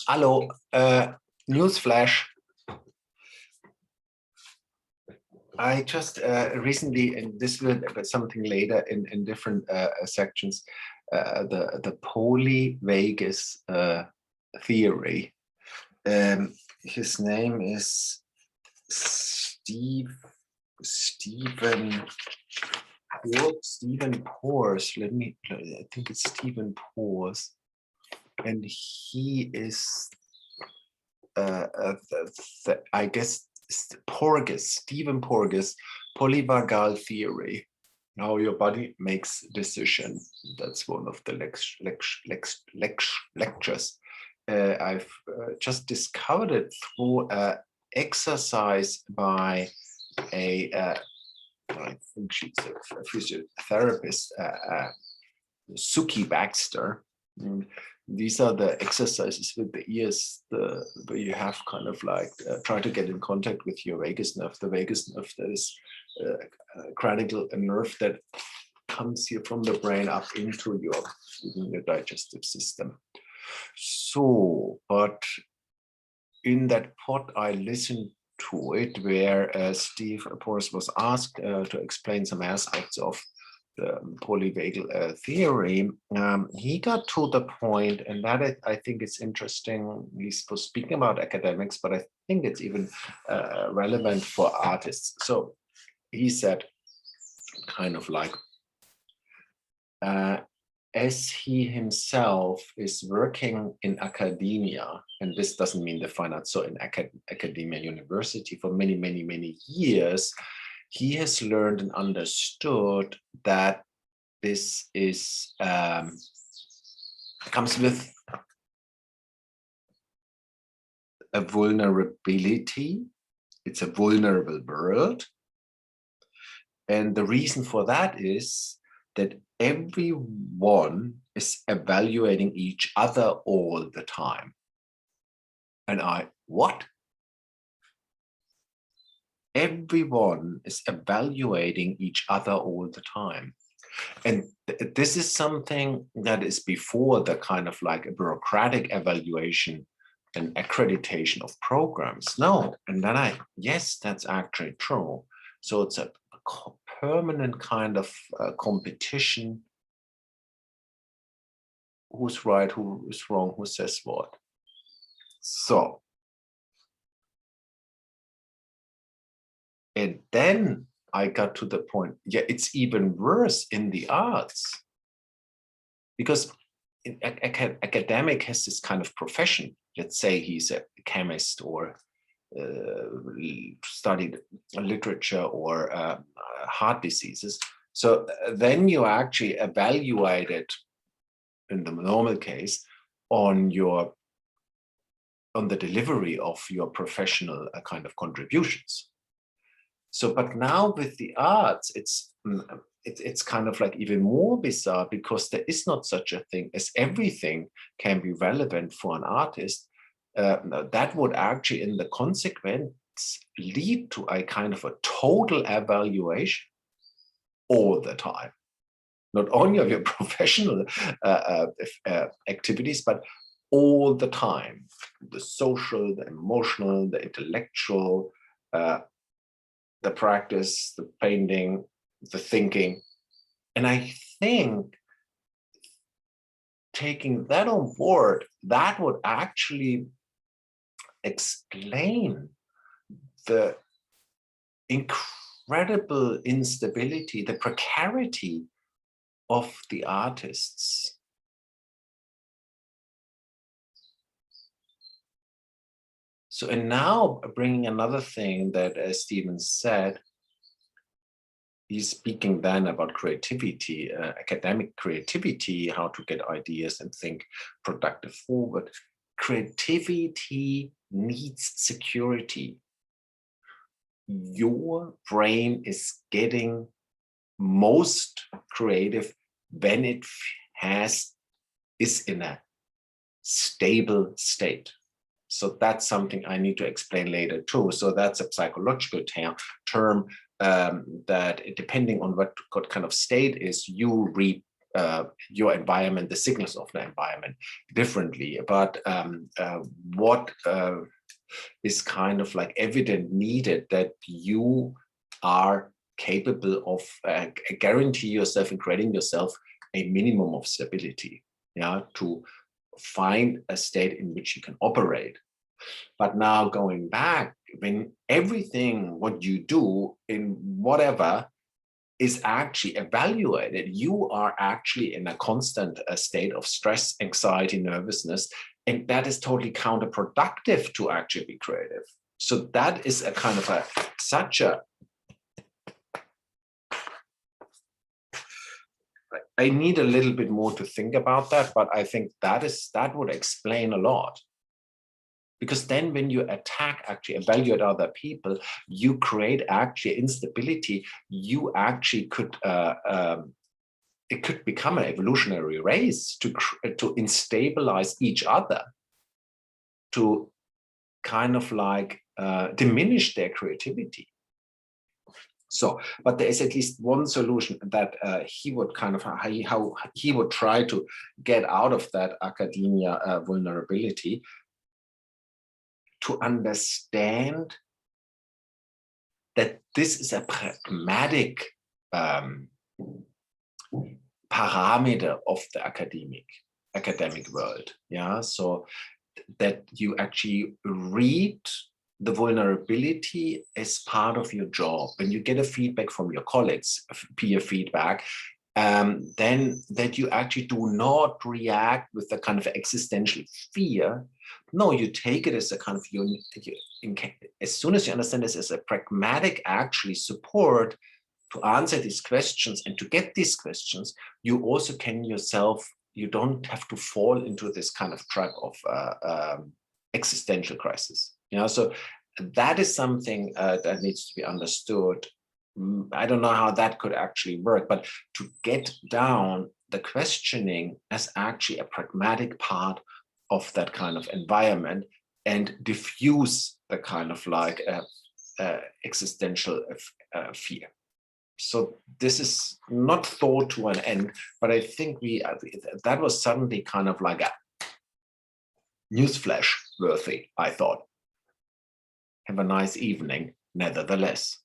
Hallo, newsflash. I just recently, and this will be something later in different sections, the Polyvagal theory. His name is Stephen Porges. I think it's Stephen Porges, and he is I guess Porges, Stephen Porges, Polyvagal theory, how your body makes decision. That's one of the lectures. I've just discovered it through exercise by I think she's a physiotherapist, Suki Baxter. And these are the exercises with the ears, where you have kind of like try to get in contact with your vagus nerve. The vagus nerve, that is cranial nerve that comes here from the brain up into your digestive system. So, but in that pod, I listened to it where Steve Porges was asked to explain some aspects of the polyvagal theory. He got to the point, and that I think it's interesting. He's speaking about academics, but I think it's even relevant for artists. So he said, kind of like, as he himself is working in academia, and this doesn't mean the fine arts, so in academia, university for many, many, many years, he has learned and understood that this is comes with a vulnerability. It's a vulnerable world. And the reason for that is that everyone is evaluating each other all the time. And what? Everyone is evaluating each other all the time. And this is something that is before the kind of like a bureaucratic evaluation and accreditation of programs. No, and then yes, that's actually true. So it's a permanent kind of competition. Who's right, who is wrong, who says what. So, and then I got to the point, yeah, it's even worse in the arts, because academic has this kind of profession. Let's say he's a chemist or studied literature or heart diseases. So then you actually evaluate it in the normal case on the delivery of your professional kind of contributions. So, but now with the arts, it's kind of like even more bizarre, because there is not such a thing as everything can be relevant for an artist. That would actually, in the consequence, lead to a kind of a total evaluation all the time, not only of your professional activities, but all the time, the social, the emotional, the intellectual, the practice, the painting, the thinking. And I think taking that on board, that would actually explain the incredible instability, the precarity of the artists. So, and now bringing another thing that, as Stephen said, he's speaking then about creativity, academic creativity, how to get ideas and think productive forward. Creativity needs security. Your brain is getting most creative when it is in a stable state. So that's something I need to explain later too. So that's a psychological term that, depending on what kind of state is, you reap your environment, the signals of the environment differently. But what is kind of like evident needed that you are capable of guarantee yourself and creating yourself a minimum of stability, yeah, to find a state in which you can operate. But now going back, when everything what you do in whatever is actually evaluated, you are actually in a constant state of stress, anxiety, nervousness, and that is totally counterproductive to actually be creative. So that is a kind of such a, I need a little bit more to think about that, but I think that would explain a lot. Because then when you actually evaluate other people, you create actually instability. You actually could, it could become an evolutionary race to instabilize each other, to kind of like diminish their creativity. So, but there is at least one solution that he would kind of, how he would try to get out of that academia vulnerability, to understand that this is a pragmatic parameter of the academic world. Yeah, so that you actually read the vulnerability as part of your job. When you get a feedback from your colleagues, peer feedback, then that you actually do not react with the kind of existential fear. No, you take it as a kind of, as soon as you understand this as a pragmatic actually support to answer these questions and to get these questions, you also can yourself, you don't have to fall into this kind of trap of existential crisis. You know, so that is something that needs to be understood. I don't know how that could actually work, but to get down the questioning as actually a pragmatic part of that kind of environment and diffuse the kind of like existential fear. So this is not thought to an end, but I think that was suddenly kind of like a newsflash worthy, I thought. Have a nice evening, nevertheless.